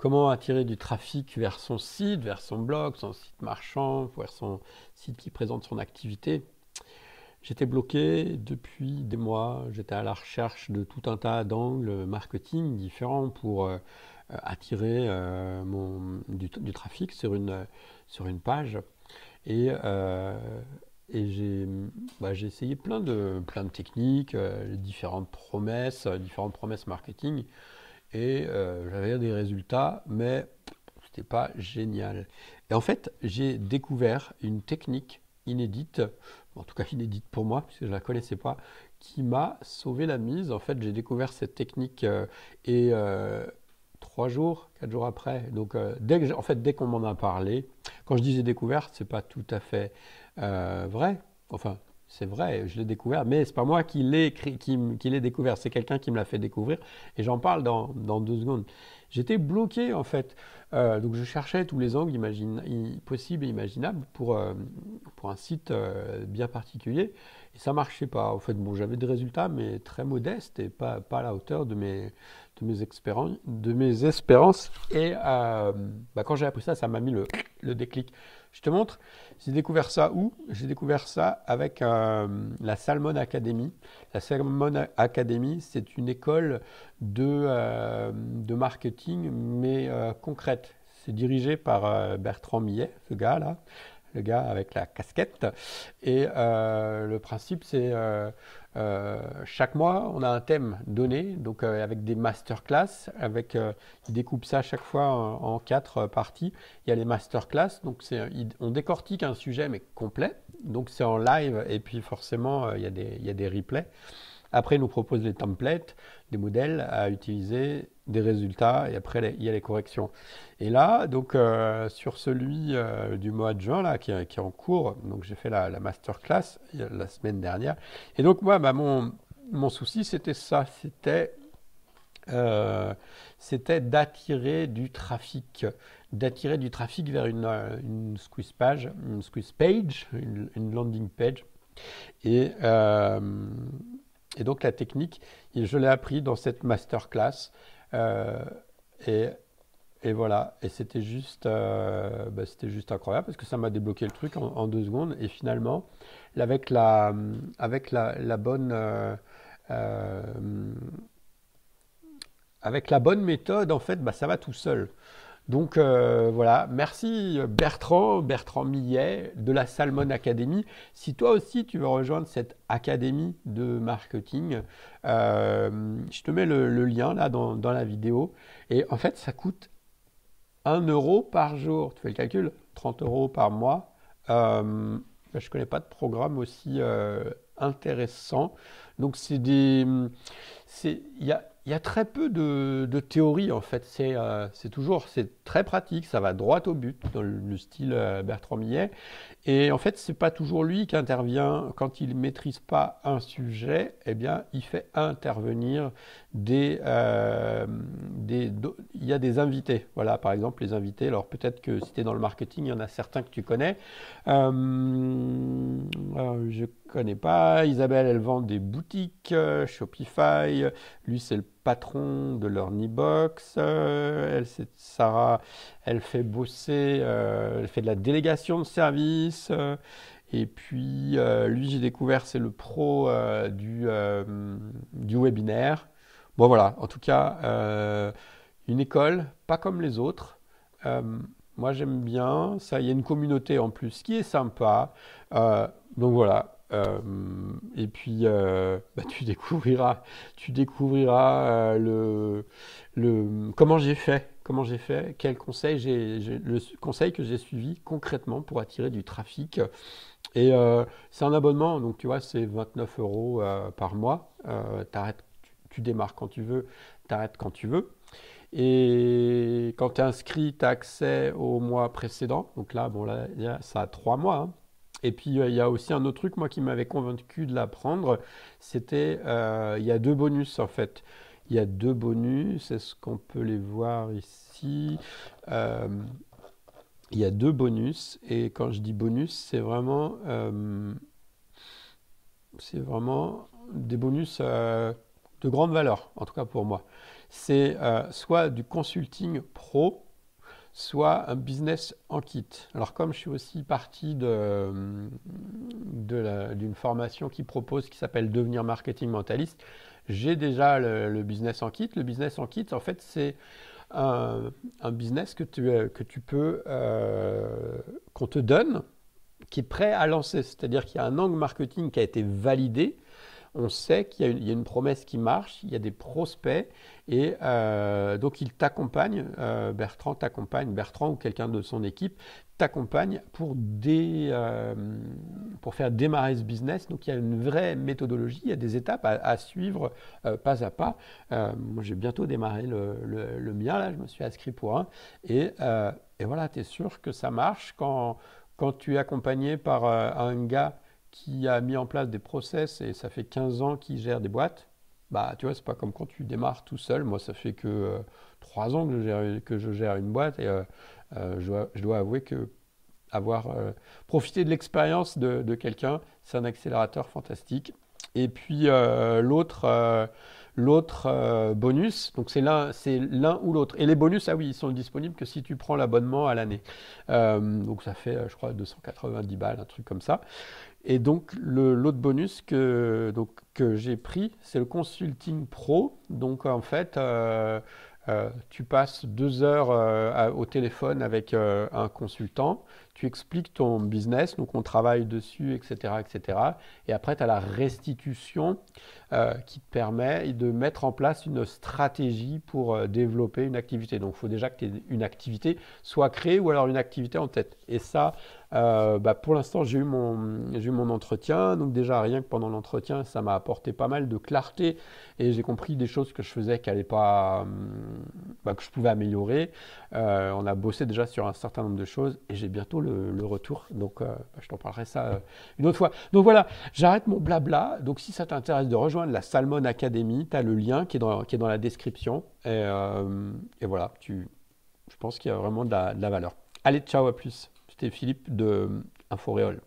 comment attirer du trafic vers son site, vers son blog, son site marchand, vers son site qui présente son activité. J'étais bloqué depuis des mois, j'étais à la recherche de tout un tas d'angles marketing différents pour attirer du trafic sur une page. Et, euh, et j'ai essayé plein de techniques, différentes promesses marketing. Et j'avais des résultats, mais c'était pas génial. Et en fait, j'ai découvert une technique inédite, en tout cas inédite pour moi, puisque je la connaissais pas, qui m'a sauvé la mise. En fait, j'ai découvert cette technique et 3 jours, 4 jours après. Donc, dès qu'on m'en a parlé, quand je dis j'ai découvert, c'est pas tout à fait vrai. Enfin, c'est vrai, je l'ai découvert, mais c'est pas moi qui l'ai découvert, c'est quelqu'un qui me l'a fait découvrir, et j'en parle dans 2 secondes. J'étais bloqué en fait, donc je cherchais tous les angles possibles et imaginables pour un site bien particulier, et ça marchait pas. En fait, bon, j'avais des résultats, mais très modestes et pas à la hauteur de mes espérances. Et quand j'ai appris ça, ça m'a mis le déclic. Je te montre, j'ai découvert ça où? J'ai découvert ça avec la Salmon Academy. La Salmon Academy, c'est une école de marketing, mais concrète. C'est dirigé par Bertrand Millet, ce gars-là, le gars avec la casquette. Et le principe, c'est chaque mois, on a un thème donné, donc avec des masterclass, il découpe ça chaque fois en 4 parties. Il y a les masterclass, donc on décortique un sujet mais complet, donc c'est en live et puis forcément il y a des replays. Après, il nous propose des templates, des modèles à utiliser, des résultats, et après, il y a les corrections. Et là, donc, sur celui du mois de juin, là, qui est en cours, donc j'ai fait la masterclass la semaine dernière. Et donc, moi, mon souci, c'était ça, euh, c'était d'attirer du trafic vers une squeeze page, une landing page. Et, euh, et donc la technique, je l'ai appris dans cette masterclass. euh, et, et voilà, et c'était juste incroyable parce que ça m'a débloqué le truc en 2 secondes. Et finalement, avec la bonne, euh, avec la bonne méthode, en fait, ça va tout seul. Donc voilà, merci Bertrand Millet de la Salmon Academy. Si toi aussi tu veux rejoindre cette académie de marketing, je te mets le lien là dans la vidéo. Et en fait, ça coûte 1 € par jour. Tu fais le calcul, 30 € par mois. Je ne connais pas de programme aussi intéressant. Donc il y a très peu de théorie en fait. C'est très pratique, ça va droit au but dans le style Bertrand Millet. Et en fait, c'est pas toujours lui qui intervient quand il maîtrise pas un sujet. Eh bien, il fait intervenir il y a des invités. Voilà, par exemple, les invités. Alors peut-être que si tu es dans le marketing, il y en a certains que tu connais. Je connais pas. Isabelle, elle vend des boutiques Shopify. Lui, c'est le patron de leur Box. Elle, c'est Sarah. Elle fait bosser. Elle fait de la délégation de services. Et puis, lui, j'ai découvert, c'est le pro du webinaire. Bon, voilà. En tout cas, une école, pas comme les autres. Euh, Moi, j'aime bien. Ça, il y a une communauté en plus qui est sympa. Donc voilà. Et puis, tu découvriras comment j'ai fait, quel conseil le conseil que j'ai suivi concrètement pour attirer du trafic. Et c'est un abonnement, donc tu vois, c'est 29 € par mois. Tu démarres quand tu veux, t'arrêtes quand tu veux. Et quand tu es inscrit, tu as accès au mois précédent. Donc là, bon, là, ça a 3 mois, hein. Et puis, il y a aussi un autre truc, moi, qui m'avait convaincu de l'apprendre. C'était, il y a 2 bonus, en fait. Il y a 2 bonus. Est-ce qu'on peut les voir ici? Euh, il y a 2 bonus. Et quand je dis bonus, c'est vraiment des bonus de grande valeur, en tout cas pour moi. c'est soit du consulting pro, soit un business en kit. Alors comme je suis aussi parti d'une formation qui s'appelle Devenir marketing mentaliste, j'ai déjà le business en kit. Le business en kit, en fait, c'est un business que tu peux, qu'on te donne, qui est prêt à lancer. C'est-à-dire qu'il y a un angle marketing qui a été validé. On sait qu'il y a une promesse qui marche, il y a des prospects et donc il t'accompagne, Bertrand ou quelqu'un de son équipe t'accompagne pour faire démarrer ce business. Donc il y a une vraie méthodologie, il y a des étapes à suivre pas à pas. Moi j'ai bientôt démarré le mien, là je me suis inscrit pour un et voilà, tu es sûr que ça marche quand tu es accompagné par un gars qui a mis en place des process et ça fait 15 ans qu'il gère des boîtes, bah tu vois, c'est pas comme quand tu démarres tout seul. Moi, ça fait que 3 ans que je gère une boîte et je dois avouer que avoir profité de l'expérience de quelqu'un, c'est un accélérateur fantastique. Et puis l'autre bonus, donc c'est l'un ou l'autre. Et les bonus, ah oui, ils sont disponibles que si tu prends l'abonnement à l'année. Donc ça fait, je crois, 290 balles, un truc comme ça. Et donc, l'autre bonus que j'ai pris, c'est le Consulting Pro. Donc, en fait, tu passes 2 heures au téléphone avec un consultant, tu expliques ton business, donc on travaille dessus, etc., etc. Et après, tu as la restitution qui te permet de mettre en place une stratégie pour développer une activité. Donc, il faut déjà que une activité soit créée ou alors une activité en tête. Et ça, pour l'instant, j'ai eu mon entretien. Donc déjà, rien que pendant l'entretien, ça m'a apporté pas mal de clarté et j'ai compris des choses que je faisais qui allaient pas, que je pouvais améliorer. On a bossé déjà sur un certain nombre de choses et j'ai bientôt le retour. Donc, je t'en parlerai ça une autre fois. Donc voilà, j'arrête mon blabla. Donc si ça t'intéresse de rejoindre la Salmon Academy, tu as le lien qui est dans la description. Et voilà, je pense qu'il y a vraiment de la valeur. Allez, ciao, à plus. C'était Philippe de InfoRéol.